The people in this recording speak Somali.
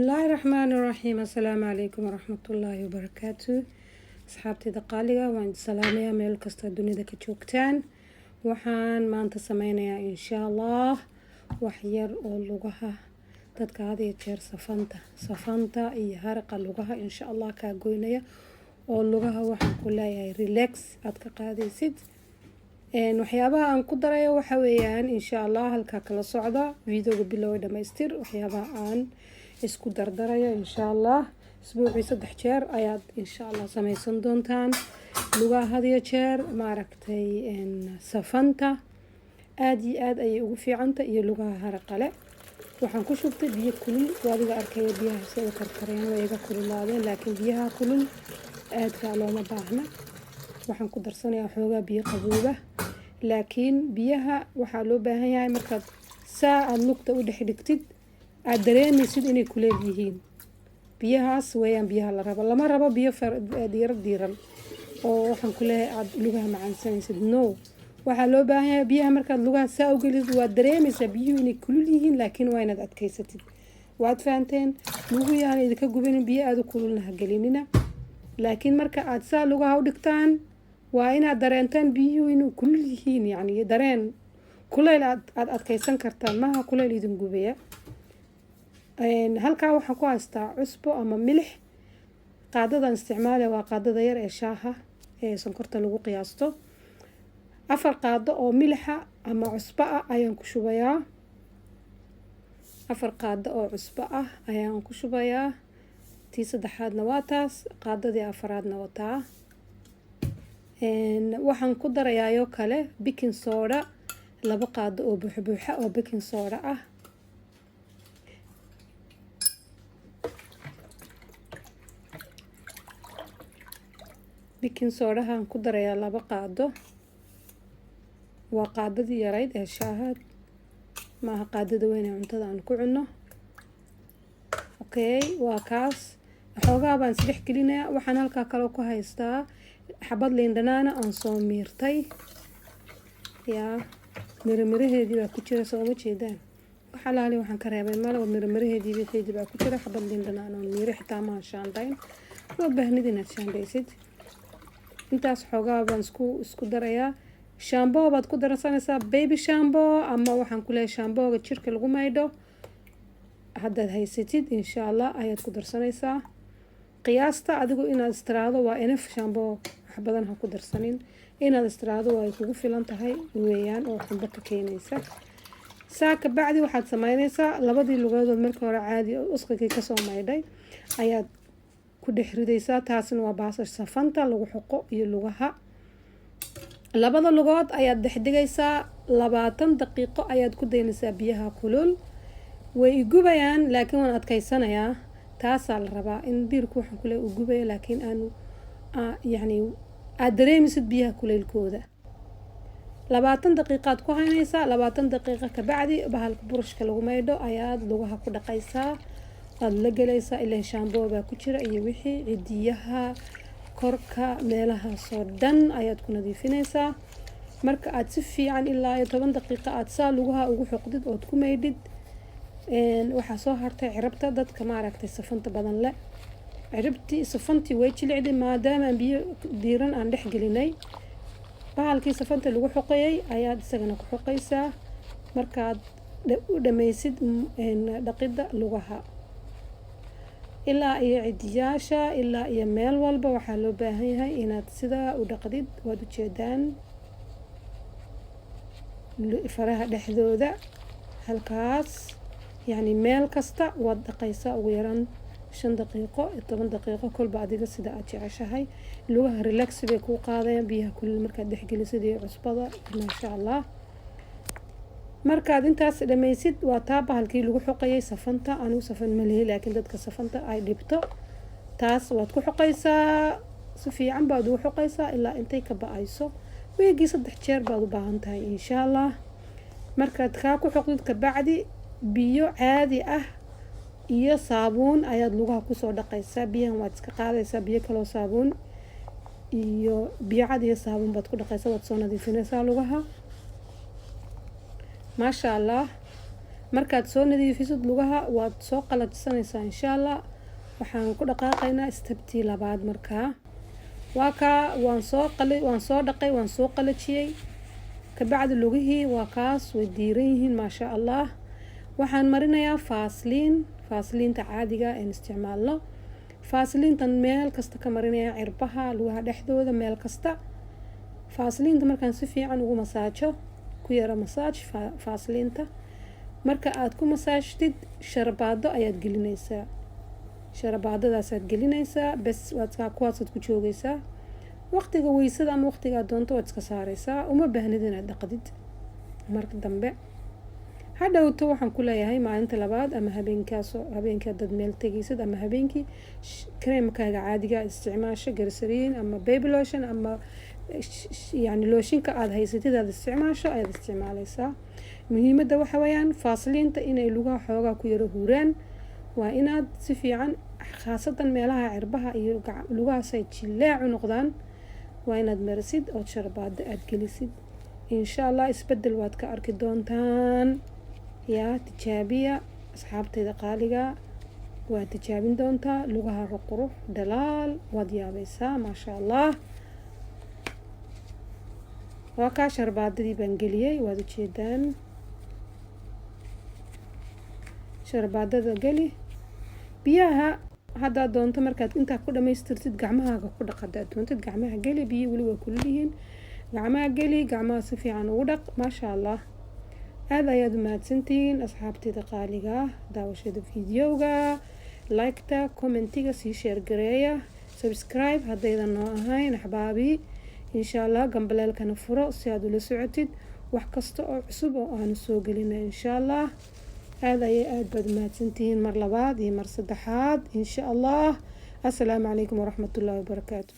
bismillahi raxmaani raxiim assalaamu calaykum waraxmatullaahi wabarakaatu asxaabtayda qaaliga waan salaamayaa meel kasta dunida ka joogtaan. waxaan maanta sameynayaa insha allah wax yar oo lugaha dadka had iyo jeer safanta iyo haraqa lugaha insha allah kaa goynaya oo lugaha waxaan ku leeyahay relax aad ka qaadaysid. waxyaabaha aan ku darayo waxa weeyaan insha allah halkaa kala socda videoga bilow dhamaystir. waxyaabaha aan isku dardarayo insha allah isbuucii 3 jeer ayaad insha allah sameysan doontaan. lugaha had iyo jeer maaragtay safanta aad iyo aad ayay ugu fiicanta iyo lugaha haraqale. waxaan ku shubtay biyo kulul, waadiga arkaya biyaha sida karkareen way iga kululaadeen, laakiin biyaha kulul aadka looma baahna. waxaan ku darsanayaa xoogaa biyo qabooba, laakiin biyaha waxaa loo baahan yahay markaad saa aad lugta u dhex dhigtid aad dareemaysid inay kuleel yihiin. biyahaas weeyaan biyaha la rabo, lama rabo biyo diiran oo waxaan ku leeyahay aad lugaha macaansanaysid. no, waxaa loo baahan yahay biyaha markaad lugaha saa u gelisid waad dareemaysaa biyuhu inay kulul yihiin, laakiin waa inaad adkaysatid. waad fahanteen? lugu yaana idinka gubanin biyo aad u kululna ha gelinina, laakiin marka aad saa lugaha u dhigtaan waa inaad dareentaan biyuhu inay kulul yihiin, yacni dareen kuleyl aad adkaysan kartaan, maaha kuleyl idin gubaya. halkaa waxaan ku haystaa cusbo ama milix. qaadadan isticmaalaya waa qaadada yar ee shaaha ee sonkorta lagu qiyaasto. 4 qaado oo milixa ama cusbo ah ayaan ku shubayaa. 4 qaado oo cusbo ah ayaan ku shubayaa. tii 3aadna waa taas, qaadadii 4aadna wataa. waxaan ku darayaa kale baking soda 2 qaado oo buuxa oo baking soda ah. baking sodahan ku darayaa 2 qaado. waa qaadadii yarayd ee shaahaad, maaha qaadada weyn ee cuntada aan ku cunno. okay, waa kaas. xoogaa baan isdhex gelinayaa. waxaan halkaa kale ku haystaa xabad liin dhanaana aan soo miirtay. yaa miraheedii baa ku jira, soo ma jeedaan? waxa laali waxaan ka reebay male, miraheedii baa ku jira. xabad liin dhanaan oo miire xitaa ma shaandayn, loo baahnid inaad shaandaysid. intaas xoogaa baan isku darayaa. shaamboo baad ku darsanaysaa, baby shaamboo ama waxaan ku leeyahay shaambooga jirka lagu maydho haddaad haysatid insha allah ayaad ku darsanaysaa. qiyaasta adigu inaad istiraado waa enough shaamboo, wax badan ha ku darsanin. inaad istiraado waa ay kugu filan tahay weeyaan oo xunba ka keenaysa. saa ka bacdi waxaad sameynaysaa labadii lugood markii hore caadi usqigii kasoo maydhay ayaad ku dhex ridaysaa. taasina waa baasash safanta lagu xoqo iyo lugaha. labada lugood ayaad dhex dhigaysaa 20 daqiiqo ayaad ku daynaysaa biyaha kulul. way gubayaan laakiin waan adkaysanayaa. taasaa la rabaa in biirku waxaan ku leeyahay uu gubayo, laakiin aanu yacni aad dareemisid biyaha kuleylkooda. 20 daqiiqaad ku haynaysaa. 20 daqiiqo ka bacdi bahalka burushka lagu maydho ayaad lugaha ku dhaqaysaa. aad la gelaysaa ilaa shaamboo baa ku jira iyo wixii cidiyaha korka meelahaasoo dhan ayaad ku nadiifinaysaa. marka aad si fiican ilaa 10 daqiiqo aad saa lugaha ugu xoqdid ood ku maydhid, waxaa soo hartay cirabta. dadka maaragtay safanta badan leh cirabtii safantii way jilicday maadaama aan biyo diiran aan dhex gelinay. bahalkii safanta lagu xoqayay ayaad isagana ku xoqaysaa markaad u dhammaysid dhaqidda lugaha ilaa iyo cidiyaasha ilaa iyo meel walba. waxaa loo baahan yahay inaad sidaa u dhaqdid. waad ujeedaan faraha dhexdooda halkaas, yacni meel kasta waad dhaqaysaa ugu yaraan 5 daqiiqo 10 daqiiqo kolba adiga sida aad jeceshahay. lugaha relax bay kuu qaadayaan biyaha kulul markaad dhexgelisid iyo cusbada. maasha allah. markaad intaas dhammaysid waa taa bahalkii lagu xoqayay safanta. anigu safan ma lihi, laakiin dadka safanta ay dhibto taas waad ku xoqaysaa. si fiican baad ugu xoqaysaa ilaa intay ka ba'ayso. weegii 3 jeer baad u baahan tahay insha allah. markaad kaa ku xoqdid ka bacdi biyo caadi ah iyo saabuun ayaad lugaha kusoo dhaqaysaa. biyahan waad iska qaadaysaa, biyo kaloo saabuun iyo biyo cad iyo saabuun baad ku dhaqaysaa. waad soo nadiifinaysaa lugaha. maasha allah. markaad soo nadiifisid lugaha waad soo qalajisanaysaa insha allah. waxaan ku dhaqaaqaynaa steptii labaad. markaa waa kaa waan soo dhaqay, waan soo qalajiyey, kabacdi lugihii waa kaas way diiran yihiin maasha allah. waxaan marinayaa faasliinta caadiga aan isticmaalno. faasliintan meel kasta ka marinaya, cirbaha, lugaha dhexdooda, meel kasta. faasliinta markaan si fiican ugu masaajo, ku yara masaaj faasliinta. marka aad ku masaajtid sharabaado ayaad gelinaysaa, sharabaadadaasaad gelinaysaa bes. kuwaasaad ku joogaysaa waqtiga weysada ama waqtiga aad doonto waad iska saaraysaa. uma baahnid inaad dhaqdid marka dambe. hadhowto waxaan ku leeyahay maalinta labaad ama habeenkii dad meel tegaysid ama habeenkii kareemkaaga caadiga isticmaasho, garsariin ama baby lotion ama yani looshinka aad haysatid aad isticmaasho ayaad isticmaalaysaa. muhiimadda waxa weeyaan faasliinta inay lugaha xoogaa ku yara huuraan. waa inaad si fiican, khaasatan meelaha cirbaha iyo lugahaasay jilaacu noqdaan, waa inaad marisid ood sharabaado aad gelisid. insha allah isbedel waad ka arki doontaan. yaa tijaabiya asxaabtayda qaaliga, waa tijaabin doontaa. lugaha qurux dhalaal waad yaabaysaa maasha allah. waa kaa sharabaadadii baan geliyey, waad ujeedaan. sharabaadada geli biyaha haddaad doonto. markaad intaa ku dhamaystirtid gacmahaaga ku dhaq. haddaad doontid gacmaha geli, biyo weli waa kulliyihiin. gacmaha geli, gacmaha si fiican ugu dhaq maasha allah. aad ayaad umahadsantihiin asxaabtayda qaaliga. daawashada videoga, liketa, commentiga sii share gareeya, subscribe haddaydan noo ahayn axbaabi. insha allah gambaleelkana furo si aad ula socotid wax kasta oo cusub oo aanu soo gelina insha allah. aad baad umahadsantihiin mar labaad iyo mar saddexaad insha allah. assalaamu calaykum waraxmatullaahi wabarakaatu.